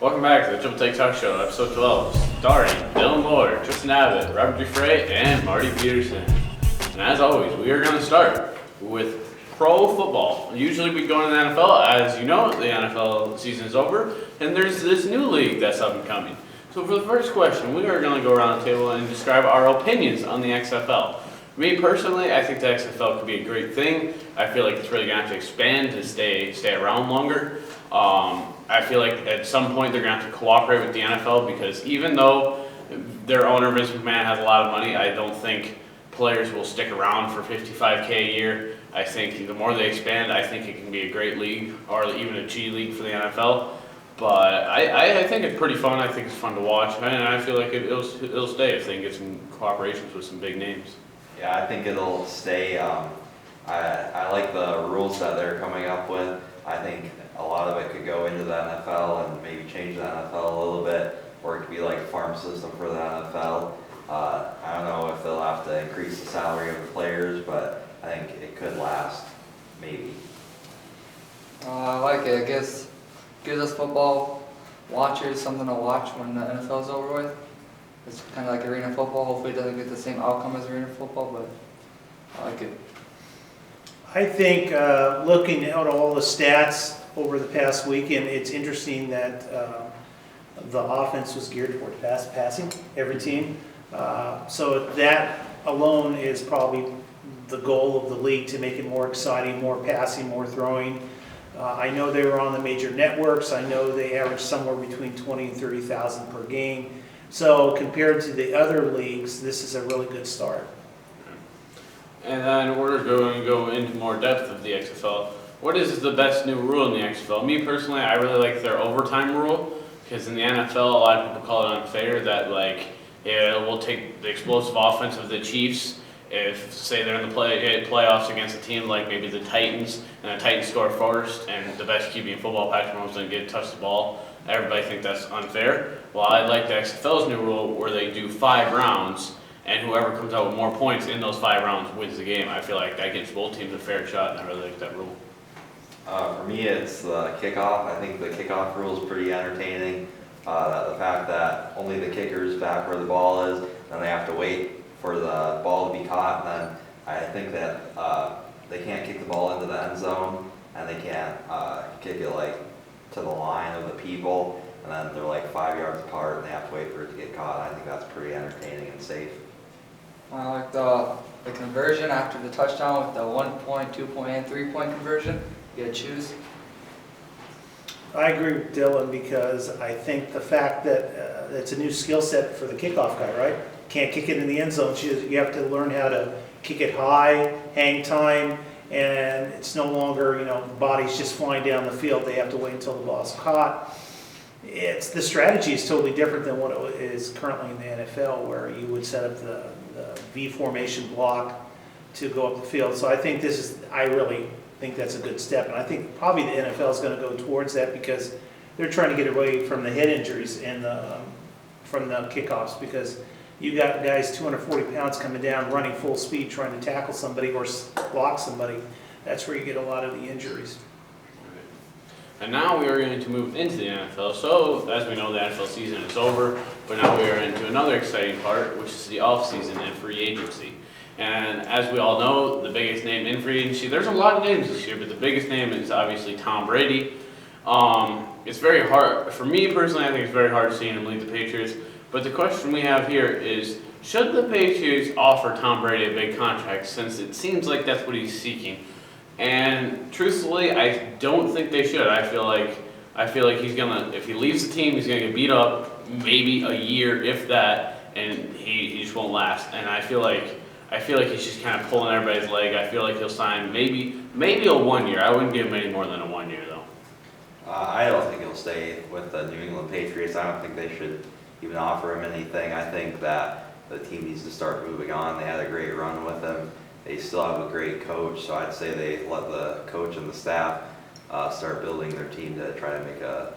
Welcome back to the Triple Take Talk Show, episode 12, starring Dylan Moore, Tristan Abbott, Robert Dufresne, and Marty Peterson. And as always, we are going to start with pro football. Usually we go into the NFL. As you know, the NFL season is over, and there's this new league that's up and coming. So for the first question, we are going to go around the table and describe our opinions on the XFL. Me personally, I think the XFL could be a great thing. I feel like it's really going to have to expand to stay around longer. I feel like at some point they're going to have to cooperate with the NFL because even though their owner, Vince McMahon, has a lot of money, I don't think players will stick around for $55K a year. I think the more they expand, I think it can be a great league or even a G League for the NFL. But I think it's pretty fun. I think it's fun to watch, and I feel like it'll stay if they can get some cooperations with some big names. Yeah, I think it'll stay. I like the rules that they're coming up with. I think a lot of it could go into the NFL and maybe change the NFL a little bit, or it could be like a farm system for the NFL. I don't know if they'll have to increase the salary of the players, but I think it could last, maybe. I like it. I guess gives us football watchers something to watch when the NFL's over with. It's kind of like arena football. Hopefully it doesn't get the same outcome as arena football, but I like it. I think looking at all the stats over the past weekend, it's interesting that the offense was geared toward passing, every team. So that alone is probably the goal of the league, to make it more exciting, more passing, more throwing. I know they were on the major networks. I know they average somewhere between 20 and 30,000 per game. So compared to the other leagues, this is a really good start. And then in order to go into more depth of the XFL, what is the best new rule in the XFL? Me personally, I really like their overtime rule, because in the NFL, a lot of people call it unfair that we'll take the explosive offense of the Chiefs. If, say, they're in the playoffs against a team like maybe the Titans, and the Titans score first, and the best QB in football, Patrick Mahomes, doesn't get to touch the ball, everybody thinks that's unfair. Well, I like the XFL's new rule where they do 5 rounds, and whoever comes out with more points in those 5 rounds wins the game. I feel like that gives both teams a fair shot, and I really like that rule. For me, it's the kickoff. I think the kickoff rule is pretty entertaining. The fact that only the kicker is back where the ball is, and they have to wait for the ball to be caught, and then I think that they can't kick the ball into the end zone, and they can't kick it to the line of the people, and then they're 5 yards apart, and they have to wait for it to get caught. I think that's pretty entertaining and safe. I like the conversion after the touchdown with the 1 point, 2 point, and 3 point conversion. You gotta choose. I agree with Dylan because I think the fact that it's a new skill set for the kickoff guy, right? Can't kick it in the end zone. You have to learn how to kick it high, hang time, and it's no longer, the body's just flying down the field. They have to wait until the ball's caught. The strategy is totally different than what it is currently in the NFL, where you would set up the V formation block to go up the field. So I really think that's a good step, and I think probably the NFL is going to go towards that because they're trying to get away from the head injuries and from the kickoffs, because you got guys 240 pounds coming down, running full speed, trying to tackle somebody or block somebody. That's where you get a lot of the injuries. And now we are going to move into the NFL. So, as we know, the NFL season is over, but now we are into another exciting part, which is the off-season and free agency. And as we all know, the biggest name in free agency, there's a lot of names this year, but the biggest name is obviously Tom Brady. It's very hard, for me personally, I think it's very hard seeing him lead the Patriots. But the question we have here is, should the Patriots offer Tom Brady a big contract, since it seems like that's what he's seeking? And truthfully, I don't think they should. I feel like he's gonna, if he leaves the team, he's gonna get beat up maybe a year, if that, and he just won't last. And I feel like he's just kind of pulling everybody's leg. I feel like he'll sign maybe a 1 year. I wouldn't give him any more than a 1 year though. I don't think he'll stay with the New England Patriots. I don't think they should even offer him anything. I think that the team needs to start moving on. They had a great run with him. They still have a great coach, so I'd say they let the coach and the staff start building their team to try to make a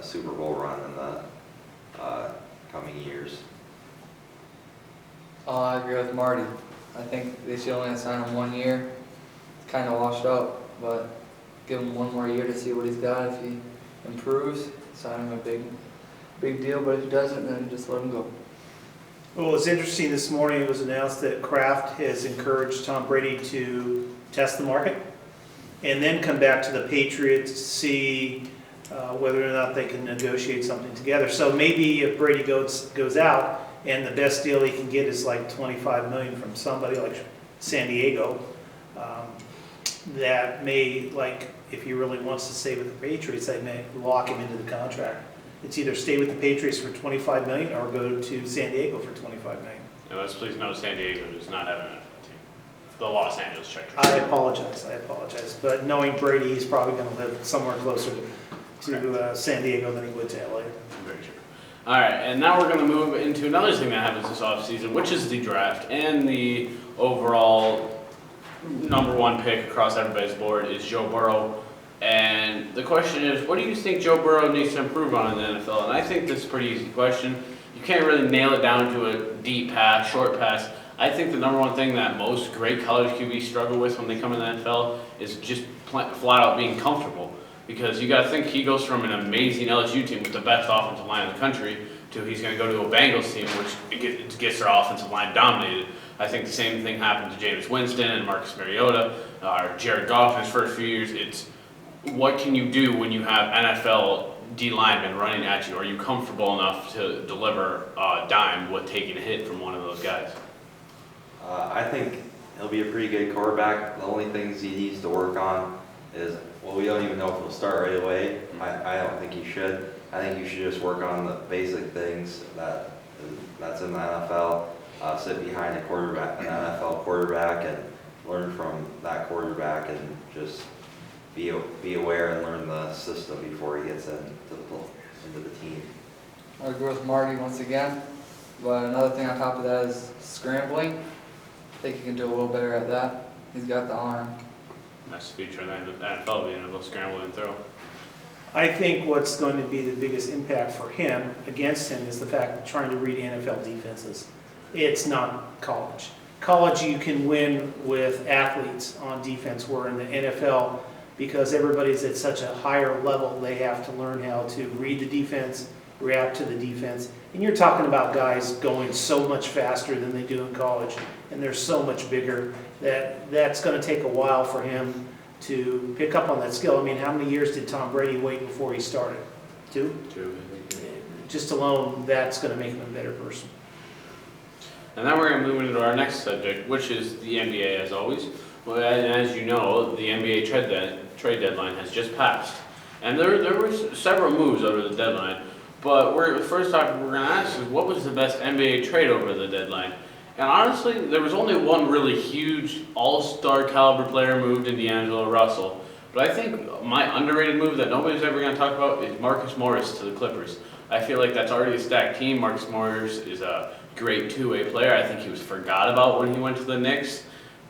Super Bowl run in the coming years. I agree with Marty. I think they should only sign him 1 year. It's kind of washed up, but give him 1 more year to see what he's got. If he improves, sign him a big deal, but if he doesn't, then just let him go. Well, it's interesting, this morning it was announced that Kraft has encouraged Tom Brady to test the market and then come back to the Patriots, see whether or not they can negotiate something together. So maybe if Brady goes out and the best deal he can get is like $25 million from somebody like San Diego, that may, like, if he really wants to stay with the Patriots, they may lock him into the contract. It's either stay with the Patriots for $25 million or go to San Diego for $25 million. And let's please know San Diego does not have an NFL team. The Los Angeles Chargers. I apologize. But knowing Brady, he's probably going to live somewhere closer to San Diego than he would to LA. Very true. All right, and now we're going to move into another thing that happens this offseason, which is the draft. And the overall #1 pick across everybody's board is Joe Burrow. And the question is, what do you think Joe Burrow needs to improve on in the NFL? And I think this is a pretty easy question. You can't really nail it down to a deep pass, short pass. I think the #1 thing that most great college QBs struggle with when they come in the NFL is just flat out being comfortable. Because you got to think he goes from an amazing LSU team with the best offensive line in the country to he's going to go to a Bengals team which gets their offensive line dominated. I think the same thing happened to Jameis Winston and Marcus Mariota, or Jared Goff in his first few years. It's what can you do when you have NFL D linemen running at you? Are you comfortable enough to deliver a dime with taking a hit from one of those guys? I think he'll be a pretty good quarterback. The only things he needs to work on is, well, we don't even know if he'll start right away. I don't think he should. I think you should just work on the basic things that's in the NFL. Sit behind an NFL quarterback, and learn from that quarterback, and just be aware and learn the system before he gets into the team. I agree with Marty once again, but another thing on top of that is scrambling. I think he can do a little better at that. He's got the arm. That's the future of the NFL, being able to scramble and throw. I think what's going to be the biggest impact for him, against him, is the fact of trying to read NFL defenses. It's not college. College, you can win with athletes on defense, where in the NFL, because everybody's at such a higher level, they have to learn how to read the defense, react to the defense. And you're talking about guys going so much faster than they do in college, and they're so much bigger, that's going to take a while for him to pick up on that skill. I mean, how many years did Tom Brady wait before he started? 2? 2. Just alone, that's going to make him a better person. And now we're going to move into our next subject, which is the NBA, as always. Well, as you know, the NBA trade deadline has just passed. And there were several moves over the deadline. But the first topic we're going to ask is, what was the best NBA trade over the deadline? And honestly, there was only one really huge all-star caliber player moved in D'Angelo Russell. But I think my underrated move that nobody's ever going to talk about is Marcus Morris to the Clippers. I feel like that's already a stacked team. Marcus Morris is a great two-way player. I think he was forgot about when he went to the Knicks.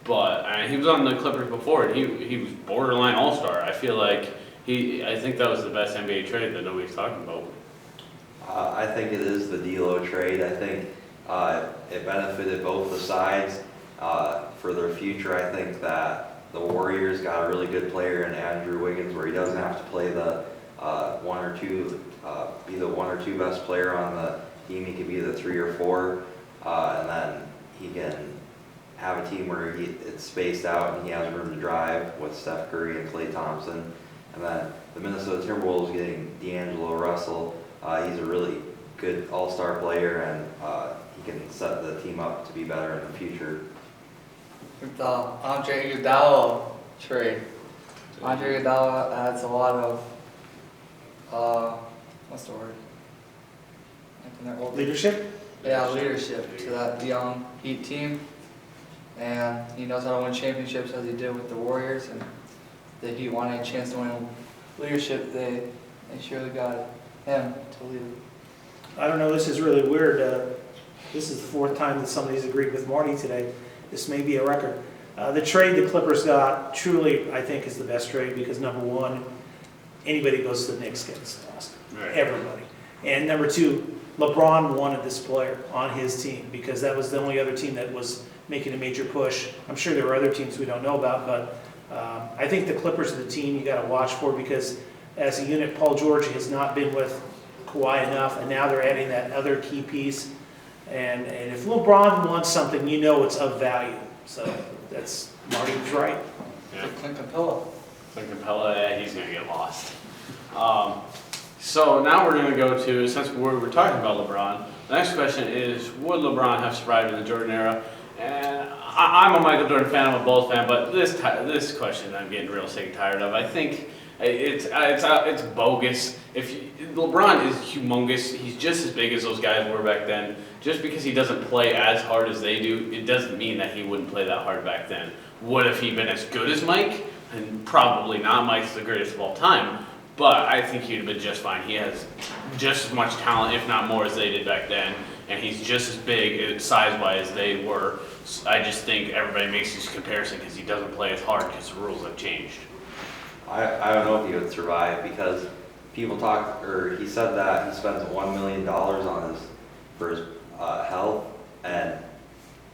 But he was on the Clippers before, and he was borderline all-star. I feel like I think that was the best NBA trade that nobody's talking about. I think it is the D'Lo trade. I think it benefited both the sides for their future. I think that the Warriors got a really good player in Andrew Wiggins, where he doesn't have to play the be the one or two best player on the team. He can be the 3 or 4, and then he can have a team where it's spaced out and he has room to drive with Steph Curry and Klay Thompson. And then the Minnesota Timberwolves getting D'Angelo Russell. He's a really good all-star player, and he can set the team up to be better in the future. With the Andre Iguodala trade. Andre Iguodala adds a lot of, what's the word? Leadership? Yeah, leadership to that young Heat team. And he knows how to win championships, as he did with the Warriors. And the Heat wanted a chance to win leadership. They surely got him to lead. I don't know, this is really weird. This is the 4th time that somebody's agreed with Marty today. This may be a record. The trade the Clippers got truly, I think, is the best trade, because #1, anybody goes to the Knicks gets lost. Right. Everybody. And #2, LeBron wanted this player on his team, because that was the only other team that was making a major push. I'm sure there were other teams we don't know about, but I think the Clippers are the team you got to watch for, because as a unit. Paul George has not been with Kawhi enough, and now they're adding that other key piece. And if LeBron wants something, you know it's of value. So that's, Marty was right. Yeah. Clint Capella. Clint Capella, yeah, he's gonna get lost. So now we're gonna go to, since we're talking about LeBron, the next question is, would LeBron have survived in the Jordan era? And I'm a Michael Jordan fan, I'm a Bulls fan, but this question I'm getting real sick and tired of. I think it's bogus. LeBron is humongous. He's just as big as those guys were back then. Just because he doesn't play as hard as they do, it doesn't mean that he wouldn't play that hard back then. Would have he been as good as Mike? And probably not. Mike's the greatest of all time. But I think he'd have been just fine. He has just as much talent, if not more, as they did back then. And he's just as big size-wise as they were. I just think everybody makes this comparison because he doesn't play as hard because the rules have changed. I don't know if he would survive because people talk, or he said that he spends $1 million for his health, and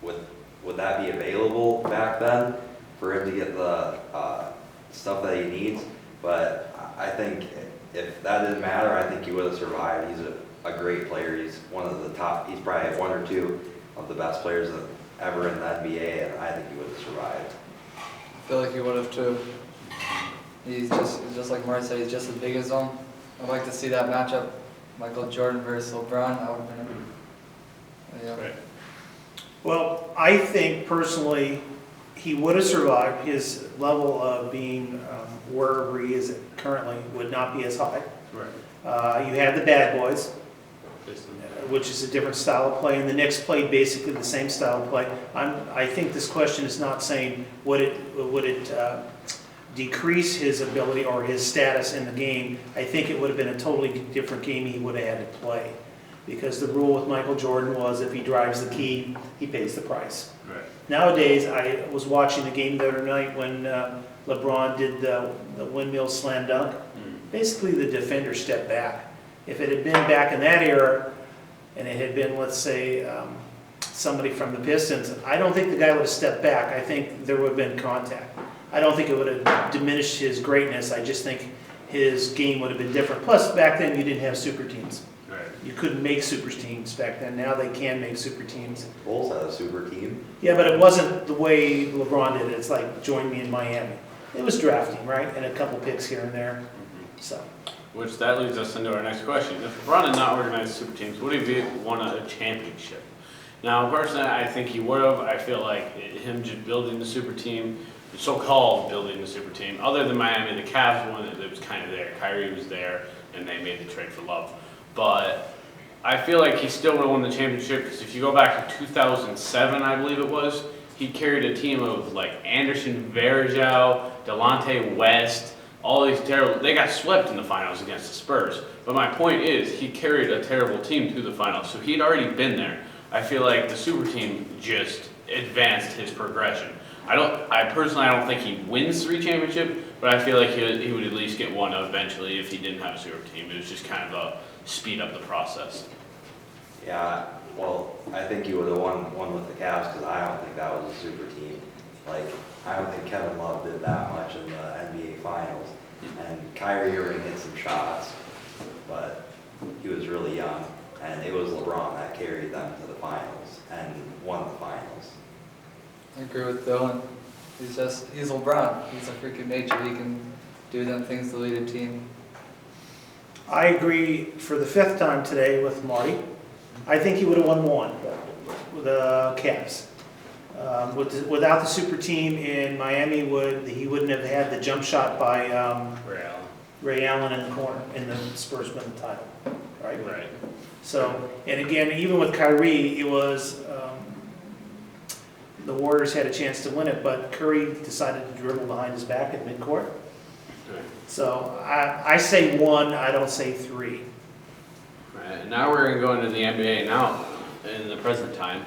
would that be available back then for him to get the stuff that he needs? But I think if that didn't matter, I think he would have survived. He's a great player. He's one of the top. He's probably one or two of the best players ever in the NBA, and I think he would have survived. I feel like he would have too. He's just like Marty said, he's just as big as him. I'd like to see that matchup, Michael Jordan versus LeBron. That would have been yeah. Right. Well, I think personally, he would have survived. His level of being wherever he is currently would not be as high. Right. You had the Bad Boys, which is a different style of play, and the Knicks played basically the same style of play. I think this question is not saying would it decrease his ability or his status in the game. I think it would have been a totally different game he would have had to play, because the rule with Michael Jordan was if he drives the key, he pays the price. Right. Nowadays, I was watching the game the other night when LeBron did the windmill slam dunk. Basically, the defender stepped back. If it had been back in that era, and it had been, let's say, somebody from the Pistons, I don't think the guy would have stepped back. I think there would have been contact. I don't think it would have diminished his greatness. I just think his game would have been different. Plus, back then, you didn't have super teams. Right. You couldn't make super teams back then. Now they can make super teams. Bulls had a super team. Yeah, but it wasn't the way LeBron did it. It's like, join me in Miami. It was drafting, right? And a couple picks here and there. So. Which that leads us into our next question. If LeBron had not organized super teams, would he have won a championship? Now, personally, I think he would have. I feel like him just building the super team, the so-called building the super team, other than Miami, the Cavs one, it was kind of there. Kyrie was there, and they made the trade for Love. But I feel like he still would have won the championship, because if you go back to 2007, I believe it was, he carried a team of like Anderson Varejao, Delonte West, all these terrible, they got swept in the finals against the Spurs. But my point is, he carried a terrible team to the finals, so he'd already been there. I feel like the super team just advanced his progression. I personally don't think he wins 3 championships, but I feel like he would at least get one eventually if he didn't have a super team. It was just kind of a speed up the process. Yeah, well, I think he would have won with the Cavs because I don't think that was a super team. Like, I don't think Kevin Love did that much in the NBA Finals. And Kyrie Irving hit some shots, but he was really young. And it was LeBron that carried them to the finals and won the finals. I agree with Dylan. He's LeBron. He's a freaking nature. He can do them things to lead a team. I agree for the 5th time today with Marty. I think he would have won one with the Cavs. Without the super team in Miami, he wouldn't have had the jump shot by Ray Allen in the corner, in the Spurs win the title, right? Right. So, and again, even with Kyrie, it was the Warriors had a chance to win it, but Curry decided to dribble behind his back at midcourt. Right. So I say 1, I don't say 3. Right. Now we're going to go into the NBA now, in the present time.